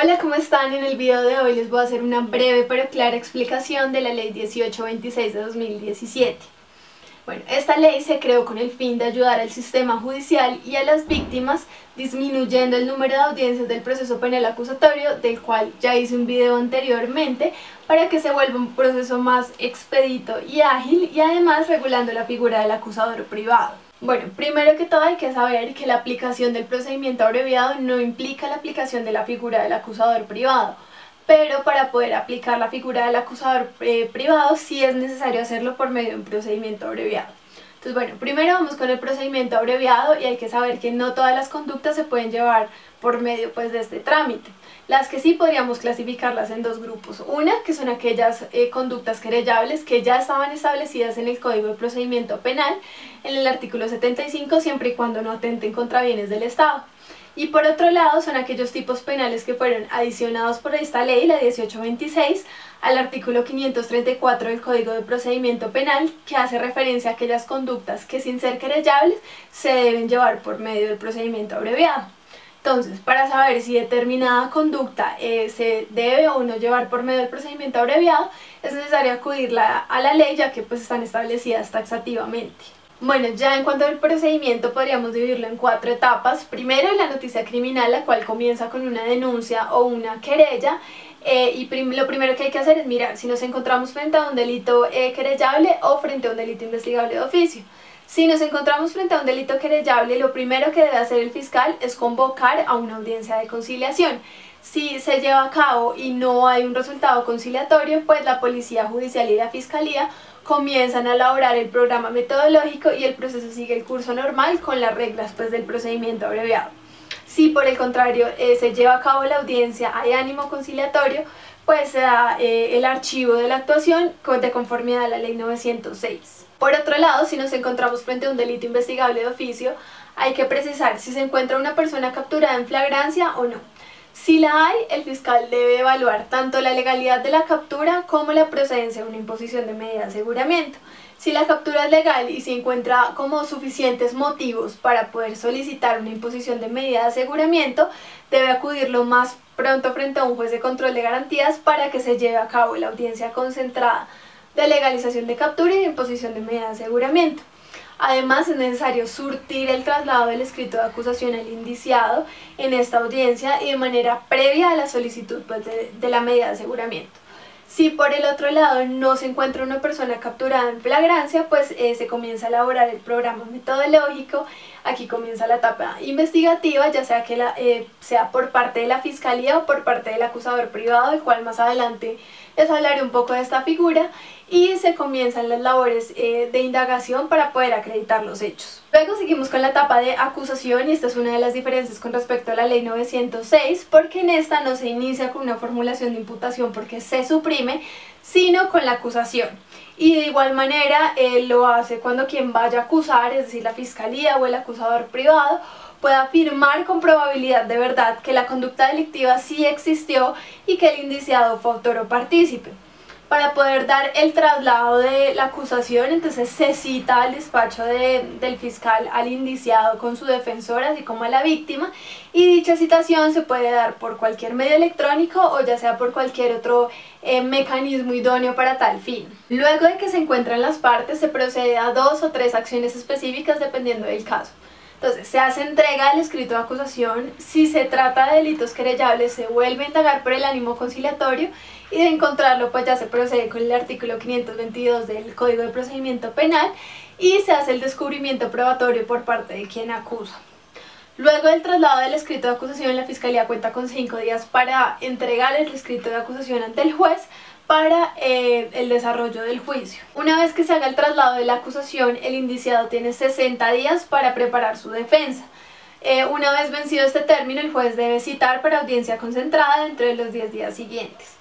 Hola, ¿cómo están? En el video de hoy les voy a hacer una breve pero clara explicación de la Ley 1826 de 2017. Bueno, esta ley se creó con el fin de ayudar al sistema judicial y a las víctimas, disminuyendo el número de audiencias del proceso penal acusatorio, del cual ya hice un video anteriormente, para que se vuelva un proceso más expedito y ágil, y además regulando la figura del acusador privado. Bueno, primero que todo hay que saber que la aplicación del procedimiento abreviado no implica la aplicación de la figura del acusador privado, pero para poder aplicar la figura del acusador privado sí es necesario hacerlo por medio de un procedimiento abreviado. Entonces, bueno, primero vamos con el procedimiento abreviado y hay que saber que no todas las conductas se pueden llevar por medio de este trámite. Las que sí podríamos clasificarlas en dos grupos. Una, que son aquellas conductas querellables que ya estaban establecidas en el Código de Procedimiento Penal, en el artículo 75, siempre y cuando no atenten contra bienes del Estado. Y por otro lado son aquellos tipos penales que fueron adicionados por esta ley, la 1826, al artículo 534 del Código de Procedimiento Penal, que hace referencia a aquellas conductas que sin ser querellables se deben llevar por medio del procedimiento abreviado. Entonces, para saber si determinada conducta se debe o no llevar por medio del procedimiento abreviado, es necesario acudir a la ley, ya que están establecidas taxativamente. Bueno, ya en cuanto al procedimiento podríamos dividirlo en 4 etapas. Primero, la noticia criminal, la cual comienza con una denuncia o una querella, lo primero que hay que hacer es mirar si nos encontramos frente a un delito querellable o frente a un delito investigable de oficio. Si nos encontramos frente a un delito querellable, lo primero que debe hacer el fiscal es convocar a una audiencia de conciliación. Si se lleva a cabo y no hay un resultado conciliatorio, pues la Policía Judicial y la Fiscalía comienzan a elaborar el programa metodológico y el proceso sigue el curso normal con las reglas del procedimiento abreviado. Si por el contrario se lleva a cabo la audiencia, hay ánimo conciliatorio, pues se da el archivo de la actuación de conformidad a la ley 906. Por otro lado, si nos encontramos frente a un delito investigable de oficio, hay que precisar si se encuentra una persona capturada en flagrancia o no. Si la hay, el fiscal debe evaluar tanto la legalidad de la captura como la procedencia de una imposición de medida de aseguramiento. Si la captura es legal y se encuentra como suficientes motivos para poder solicitar una imposición de medida de aseguramiento, debe acudir lo más pronto frente a un juez de control de garantías para que se lleve a cabo la audiencia concentrada de legalización de captura y de imposición de medida de aseguramiento. Además, es necesario surtir el traslado del escrito de acusación al indiciado en esta audiencia y de manera previa a la solicitud de la medida de aseguramiento. Si por el otro lado no se encuentra una persona capturada en flagrancia, se comienza a elaborar el programa metodológico. Aquí comienza la etapa investigativa, ya sea que sea por parte de la Fiscalía o por parte del acusador privado, del cual más adelante les hablaré un poco de esta figura, y se comienzan las labores de indagación para poder acreditar los hechos. Luego seguimos con la etapa de acusación, y esta es una de las diferencias con respecto a la ley 906, porque en esta no se inicia con una formulación de imputación porque se suprime, sino con la acusación. Y de igual manera lo hace cuando quien vaya a acusar, es decir, la Fiscalía o el acusador privado, pueda afirmar con probabilidad de verdad que la conducta delictiva sí existió y que el indiciado fue autor o partícipe. Para poder dar el traslado de la acusación, entonces se cita al despacho del fiscal al indiciado con su defensor, así como a la víctima, y dicha citación se puede dar por cualquier medio electrónico o ya sea por cualquier otro mecanismo idóneo para tal fin. Luego de que se encuentran las partes, se procede a 2 o 3 acciones específicas dependiendo del caso. Entonces, se hace entrega del escrito de acusación. Si se trata de delitos querellables, se vuelve a indagar por el ánimo conciliatorio, y de encontrarlo ya se procede con el artículo 522 del Código de Procedimiento Penal y se hace el descubrimiento probatorio por parte de quien acusa. Luego del traslado del escrito de acusación, la Fiscalía cuenta con 5 días para entregar el escrito de acusación ante el juez para el desarrollo del juicio. Una vez que se haga el traslado de la acusación, el indiciado tiene 60 días para preparar su defensa. Una vez vencido este término, el juez debe citar para audiencia concentrada dentro de los 10 días siguientes.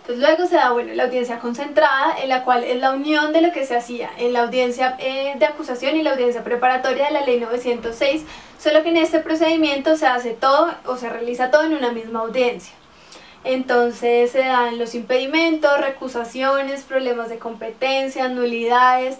Entonces luego se da la audiencia concentrada, en la cual es la unión de lo que se hacía en la audiencia de acusación y la audiencia preparatoria de la ley 906, solo que en este procedimiento se hace todo o se realiza todo en una misma audiencia. Entonces se dan los impedimentos, recusaciones, problemas de competencia, nulidades,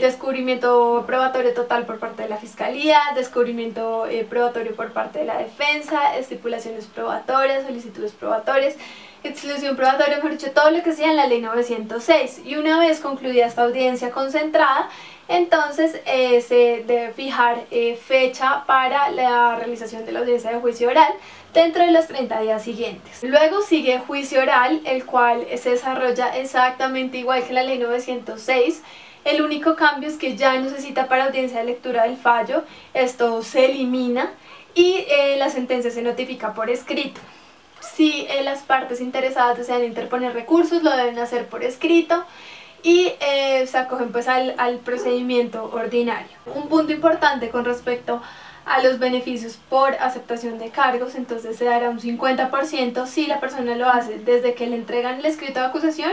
descubrimiento probatorio total por parte de la Fiscalía, descubrimiento probatorio por parte de la defensa, estipulaciones probatorias, solicitudes probatorias, exclusión probatoria, mejor dicho, todo lo que sea en la ley 906. Y una vez concluida esta audiencia concentrada, entonces se debe fijar fecha para la realización de la audiencia de juicio oral dentro de los 30 días siguientes. Luego sigue juicio oral, el cual se desarrolla exactamente igual que la ley 906. El único cambio es que ya no se cita para audiencia de lectura del fallo, esto se elimina y la sentencia se notifica por escrito. Si las partes interesadas desean interponer recursos, lo deben hacer por escrito y se acogen pues al procedimiento ordinario. Un punto importante con respecto a los beneficios por aceptación de cargos, entonces se dará un 50% si la persona lo hace desde que le entregan el escrito de acusación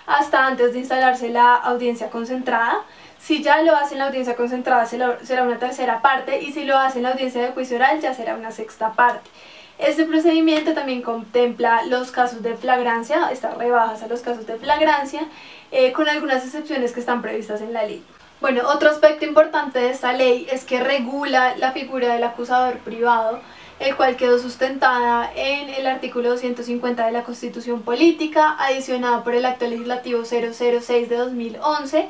hasta antes de instalarse la audiencia concentrada. Si ya lo hace en la audiencia concentrada será una tercera parte y si lo hace en la audiencia de juicio oral ya será una sexta parte. Este procedimiento también contempla los casos de flagrancia, estas rebajas a los casos de flagrancia, con algunas excepciones que están previstas en la ley. Bueno, otro aspecto importante de esta ley es que regula la figura del acusador privado, el cual quedó sustentada en el artículo 250 de la Constitución Política, adicionado por el Acto Legislativo 006 de 2011,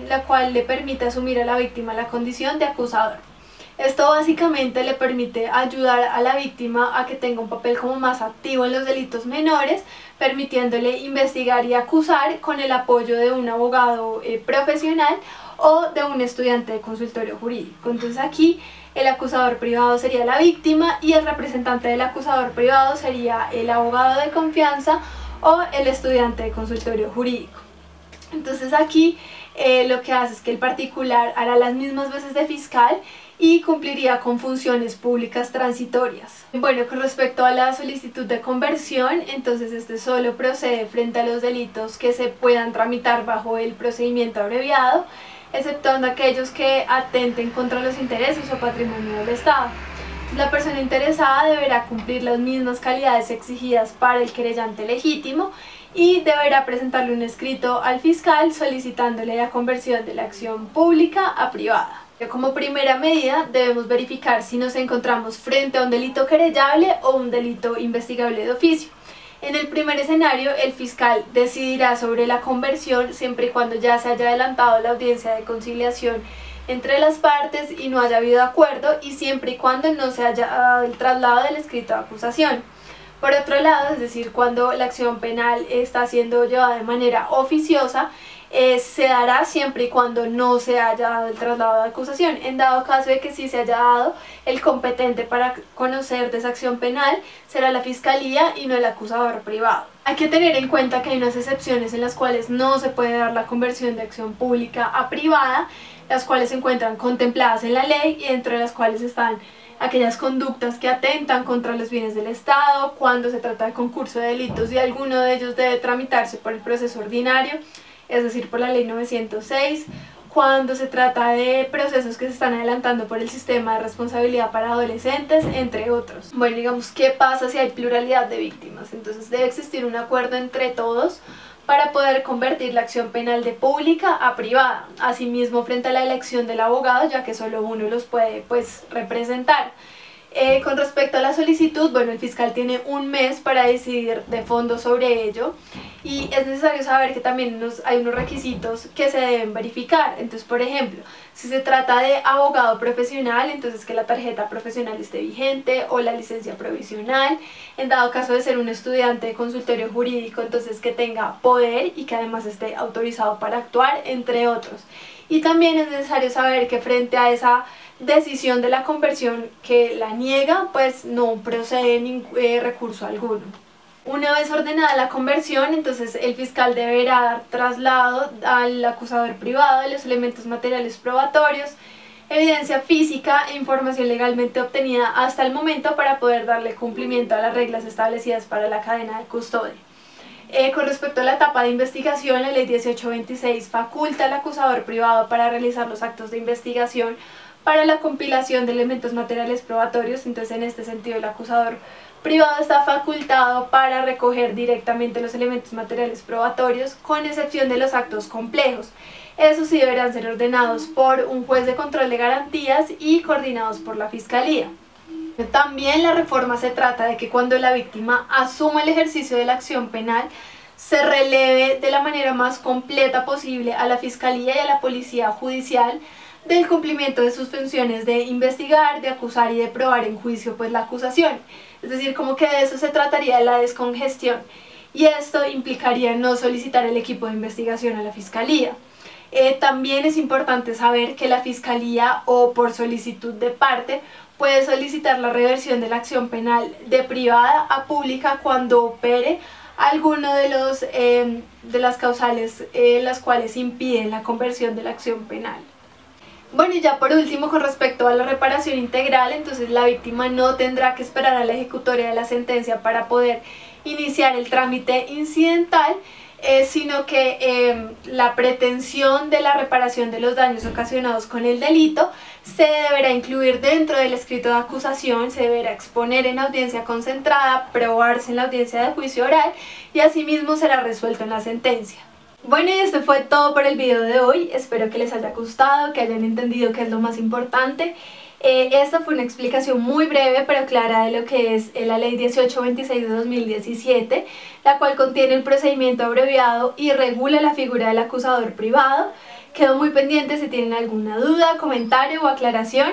la cual le permite asumir a la víctima la condición de acusador. Esto básicamente le permite ayudar a la víctima a que tenga un papel como más activo en los delitos menores, permitiéndole investigar y acusar con el apoyo de un abogado profesional o de un estudiante de consultorio jurídico. Entonces aquí el acusador privado sería la víctima y el representante del acusador privado sería el abogado de confianza o el estudiante de consultorio jurídico. Entonces aquí lo que hace es que el particular hará las mismas veces de fiscal y cumpliría con funciones públicas transitorias. Bueno, con respecto a la solicitud de conversión, entonces este solo procede frente a los delitos que se puedan tramitar bajo el procedimiento abreviado, exceptuando aquellos que atenten contra los intereses o patrimonio del Estado. La persona interesada deberá cumplir las mismas calidades exigidas para el querellante legítimo y deberá presentarle un escrito al fiscal solicitándole la conversión de la acción pública a privada. Como primera medida debemos verificar si nos encontramos frente a un delito querellable o un delito investigable de oficio. En el primer escenario, el fiscal decidirá sobre la conversión siempre y cuando ya se haya adelantado la audiencia de conciliación entre las partes y no haya habido acuerdo y siempre y cuando no se haya dado el traslado del escrito de acusación. Por otro lado, es decir, cuando la acción penal está siendo llevada de manera oficiosa, se dará siempre y cuando no se haya dado el traslado de acusación. En dado caso de que sí se haya dado, el competente para conocer de esa acción penal será la Fiscalía y no el acusador privado. Hay que tener en cuenta que hay unas excepciones en las cuales no se puede dar la conversión de acción pública a privada, las cuales se encuentran contempladas en la ley y dentro de las cuales están aquellas conductas que atentan contra los bienes del Estado, cuando se trata de concurso de delitos y alguno de ellos debe tramitarse por el proceso ordinario, es decir, por la ley 906, cuando se trata de procesos que se están adelantando por el sistema de responsabilidad para adolescentes, entre otros. Bueno, digamos, ¿qué pasa si hay pluralidad de víctimas? Entonces debe existir un acuerdo entre todos para poder convertir la acción penal de pública a privada, asimismo frente a la elección del abogado, ya que solo uno los puede representar. Con respecto a la solicitud, bueno, el fiscal tiene un mes para decidir de fondo sobre ello y es necesario saber que también hay unos requisitos que se deben verificar. Entonces, por ejemplo, si se trata de abogado profesional, entonces que la tarjeta profesional esté vigente o la licencia provisional. En dado caso de ser un estudiante de consultorio jurídico, entonces que tenga poder y que además esté autorizado para actuar, entre otros. Y también es necesario saber que frente a esa decisión de la conversión que la niega, pues no procede recurso alguno. Una vez ordenada la conversión, entonces el fiscal deberá dar traslado al acusador privado de los elementos materiales probatorios, evidencia física e información legalmente obtenida hasta el momento para poder darle cumplimiento a las reglas establecidas para la cadena de custodia. Con respecto a la etapa de investigación, la ley 1826 faculta al acusador privado para realizar los actos de investigación para la compilación de elementos materiales probatorios. Entonces, en este sentido, el acusador privado está facultado para recoger directamente los elementos materiales probatorios, con excepción de los actos complejos. Esos sí deberán ser ordenados por un juez de control de garantías y coordinados por la Fiscalía. También la reforma se trata de que cuando la víctima asuma el ejercicio de la acción penal, se releve de la manera más completa posible a la Fiscalía y a la Policía Judicial del cumplimiento de sus funciones de investigar, de acusar y de probar en juicio pues la acusación. Es decir, como que de eso se trataría de la descongestión, y esto implicaría no solicitar el equipo de investigación a la Fiscalía. También es importante saber que la Fiscalía, o por solicitud de parte, puede solicitar la reversión de la acción penal de privada a pública cuando opere alguno de las causales las cuales impiden la conversión de la acción penal. Bueno, y ya por último, con respecto a la reparación integral, entonces la víctima no tendrá que esperar a la ejecutoria de la sentencia para poder iniciar el trámite incidental, sino que la pretensión de la reparación de los daños ocasionados con el delito se deberá incluir dentro del escrito de acusación, se deberá exponer en audiencia concentrada, probarse en la audiencia de juicio oral y asimismo será resuelto en la sentencia. Bueno, y esto fue todo por el video de hoy. Espero que les haya gustado, que hayan entendido qué es lo más importante. Esta fue una explicación muy breve pero clara de lo que es la Ley 1826 de 2017, la cual contiene el procedimiento abreviado y regula la figura del acusador privado. Quedo muy pendiente si tienen alguna duda, comentario o aclaración.